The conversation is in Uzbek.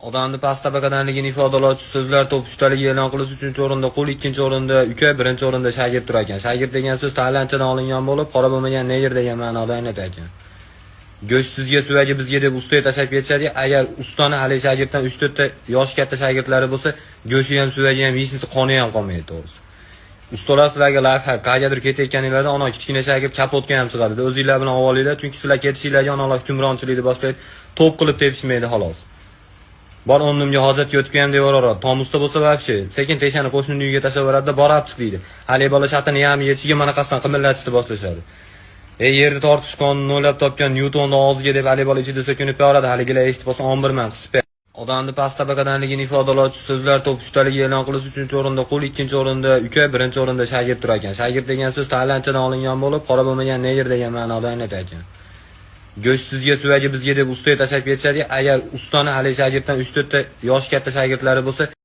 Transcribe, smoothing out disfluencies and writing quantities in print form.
Odamni past tabaqadanligini ifodalovchi so'zlar to'p uchtaligi e'lon qilish 3-o'rinda qul, 2-o'rinda uka, 1-o'rinda shagird turar ekan. Shagird degan so'z tailandchadan olingan bo'lib, qora bo'lmagan neger degan ma'noda anglatar ekan. Go'sht sizga, suvagi bizga deb ustaga tashab ketishadi. Agar ustani hali shagirddan 3-4 ta yosh katta shagirdlari bo'lsa, go'shti ham, suvagi ham, yeysiz qoni ham qolmaydi to'g'risi. Ustalar sizlarga lifehack, qayergadir ketayotganinglarda ana kichkina shagird kapotga ham sig'adi. O'zingizlar bilan olinglar, chunki sizlar ketishinglarga onalar hukmronchilikni boshlaydi, to'p qilib tepishmaydi xolos. Bor o'rnimga hojatga o'tib ham deyaveradi. Tomusda bo'lsa vobshe, sekin teshani qo'shnining uyiga tashlab yuboradi-da, borib chiq deydi. Hali bola shatini ham yetishiga manaqasdan qimillatishni boshlashadi. Yerda tortish qonunini o'ylab topgan Nyutonni og'ziga deb hali bola ichida so'kinib yoradi. Haligilar eshitib olsa 11 man qisib. Odamni past tabaqadanligini ifodalovchi so'zlar to'p uchtaligi e'lon qilish 3-o'rinda qul, 2-o'rinda uka, 1-o'rinda shagird turar ekan. Shagird degan so'z tailandchadan olingan bo'lib, qora bo'lmagan neger degan ma'noda anglatar ekan. Go'sht sizga, suvagi bizga deb ustaga tashab ketishadi. Agar ustani hali shagirddan 3-4 ta yosh katta shagirdlari bo'lsa,